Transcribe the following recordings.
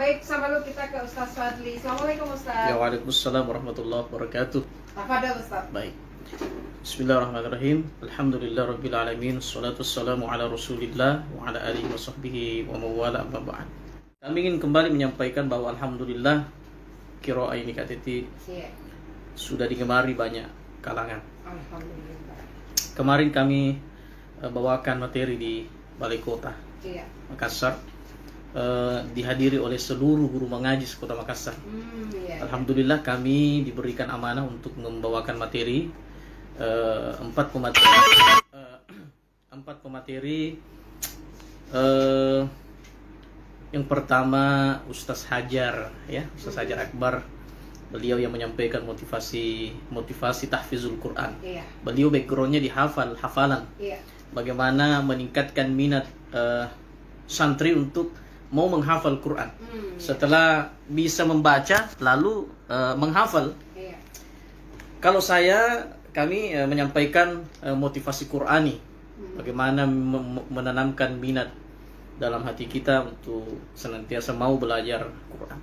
Baik, sama lu kita ke Ustaz Fadli. Assalamualaikum Ustaz. Ya, waalaikumsalam warahmatullahi wabarakatuh. Tafadhol Ustaz. Baik. Bismillahirrahmanirrahim. Alhamdulillah rabbil alamin. Wassalatu wassalamu ala Rasulillah wa ala alihi wa sahbihi wa mawala amma ba'd. Kami ingin kembali menyampaikan bahwa alhamdulillah qiraah ini KTT sudah digemari banyak kalangan. Alhamdulillah. Kemarin kami bawakan materi di Balai Kota Makassar. Dihadiri oleh seluruh guru mengaji Kota Makassar. Alhamdulillah kami diberikan amanah untuk membawakan materi empat pemateri. Yang pertama Ustaz Hajar, ya, Ustaz Hajar Akbar. Beliau yang menyampaikan motivasi tahfizul Quran. Beliau backgroundnya di hafalan. Bagaimana meningkatkan minat santri untuk mau menghafal Quran. Setelah bisa membaca, lalu menghafal. Kalau kami menyampaikan motivasi Qurani, bagaimana menanamkan minat dalam hati kita untuk senantiasa mau belajar Quran.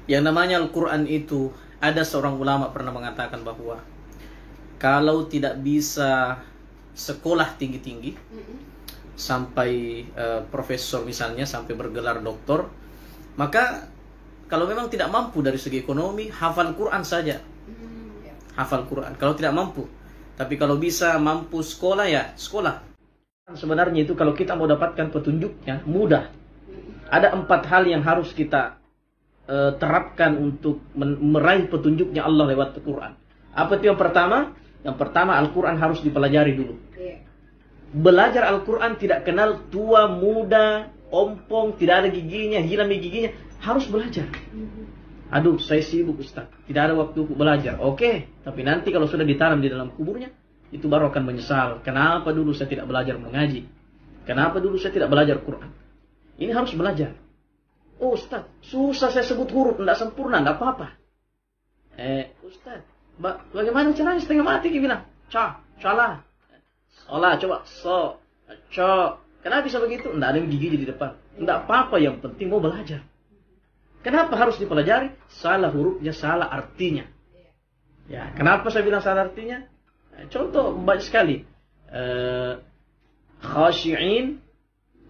Yang namanya Al-Quran itu, ada seorang ulama pernah mengatakan bahwa kalau tidak bisa sekolah tinggi-tinggi, sampai profesor misalnya, sampai bergelar doktor, maka kalau memang tidak mampu dari segi ekonomi, hafal Quran saja. Hafal Quran kalau tidak mampu. Tapi kalau bisa mampu sekolah, ya sekolah. Sebenarnya itu kalau kita mau dapatkan petunjuknya mudah. Ada 4 hal yang harus kita terapkan untuk meraih petunjuknya Allah lewat Quran. Apa itu yang pertama? Yang pertama, Al-Quran harus dipelajari dulu. Belajar Al-Quran tidak kenal tua, muda, ompong, tidak ada giginya, hilang giginya. Harus belajar. Aduh, saya sibuk Ustaz, tidak ada waktu belajar. Oke, tapi nanti kalau sudah ditanam di dalam kuburnya, itu baru akan menyesal. Kenapa dulu saya tidak belajar mengaji? Kenapa dulu saya tidak belajar Quran? Ini harus belajar. Oh Ustaz, susah saya sebut huruf, tidak sempurna, tidak apa-apa. Ustaz, bagaimana caranya setengah mati? Dia bilang, salah. Olah, coba, Kenapa bisa begitu? Tidak ada gigi di depan. Tidak apa-apa, yang penting mau belajar. Kenapa harus dipelajari? Salah hurufnya, salah artinya. Ya, kenapa saya bilang salah artinya? Contoh banyak sekali. Khashi'in,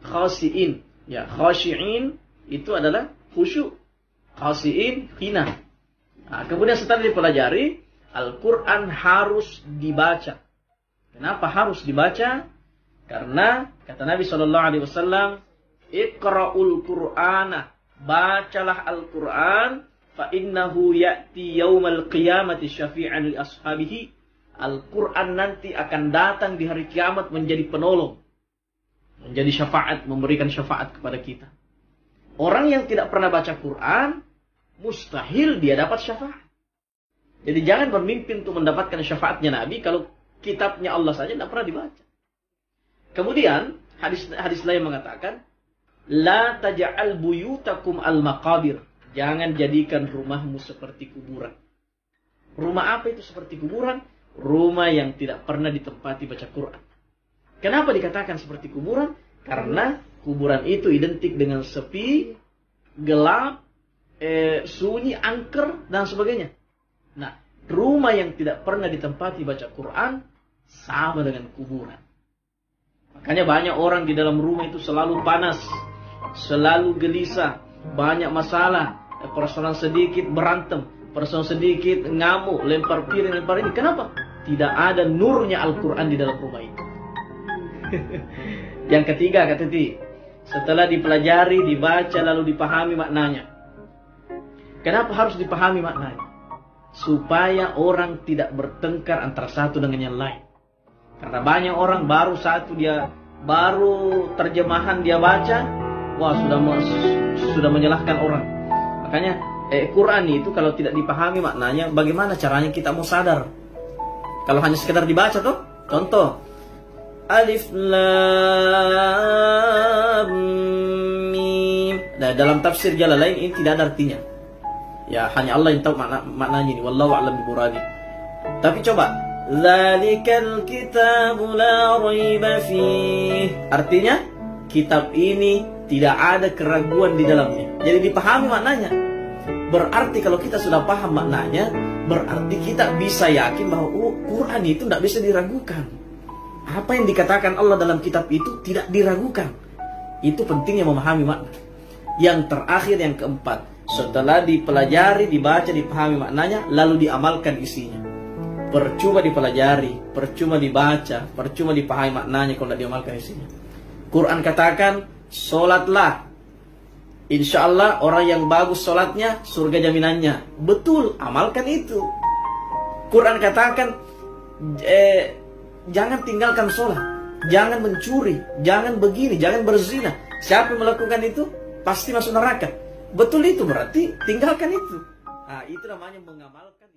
khasi'in. Ya, khashi'in itu adalah khusyuk. Khasi'in, hina. Nah, kemudian setelah dipelajari, Al-Quran harus dibaca. Kenapa harus dibaca? Karena kata Nabi SAW, Iqra'ul Qur'ana, bacalah Al-Quran, fa innahu ya'ti yaumal qiyamati syafi'an li ashabihi. Al-Quran nanti akan datang di hari kiamat menjadi penolong, menjadi syafaat, memberikan syafaat kepada kita. Orang yang tidak pernah baca Quran, mustahil dia dapat syafaat. Jadi jangan bermimpi untuk mendapatkan syafaatnya Nabi kalau kitabnya Allah saja tidak pernah dibaca. Kemudian hadis lain mengatakan, la taj'al buyutakum al-maqabir. Jangan jadikan rumahmu seperti kuburan. Rumah apa itu seperti kuburan? Rumah yang tidak pernah ditempati baca Quran. Kenapa dikatakan seperti kuburan? Karena kuburan itu identik dengan sepi, gelap, sunyi, angker, dan sebagainya. Nah, rumah yang tidak pernah ditempati baca Quran sama dengan kuburan. Makanya banyak orang di dalam rumah itu selalu panas, selalu gelisah, banyak masalah, persoalan sedikit berantem, persoalan sedikit ngamuk, lempar piring, lempar ini. Kenapa? Tidak ada nurnya Al-Quran di dalam rumah itu. Yang ketiga, kata Titi, setelah dipelajari, dibaca, lalu dipahami maknanya. Kenapa harus dipahami maknanya? Supaya orang tidak bertengkar antara satu dengan yang lain. Karena banyak orang baru terjemahan dia baca, wah sudah menyalahkan orang. Makanya Quran itu kalau tidak dipahami maknanya, bagaimana caranya kita mau sadar? Kalau hanya sekedar dibaca tuh, contoh Alif Lam Mim. Nah, dalam tafsir Jalalain ini tidak ada artinya. Ya, hanya Allah yang tahu maknanya ini. Wallahu a'lam bimuradi. Tapi coba, Dzalikal kitabu la raiba fih. Artinya, kitab ini tidak ada keraguan di dalamnya. Jadi dipahami maknanya. Berarti kalau kita sudah paham maknanya, berarti kita bisa yakin bahwa Quran itu tidak bisa diragukan. Apa yang dikatakan Allah dalam kitab itu tidak diragukan. Itu pentingnya memahami makna. Yang terakhir, yang keempat, setelah dipelajari, dibaca, dipahami maknanya, lalu diamalkan isinya. Percuma dipelajari, percuma dibaca, percuma dipahami maknanya kalau tidak diamalkan isinya. Quran katakan, sholatlah. Insya Allah orang yang bagus sholatnya, surga jaminannya. Betul, amalkan itu. Quran katakan, jangan tinggalkan sholat, jangan mencuri, jangan begini, jangan berzina. Siapa yang melakukan itu pasti masuk neraka. Betul itu, berarti tinggalkan itu. Nah, itu namanya mengamalkan.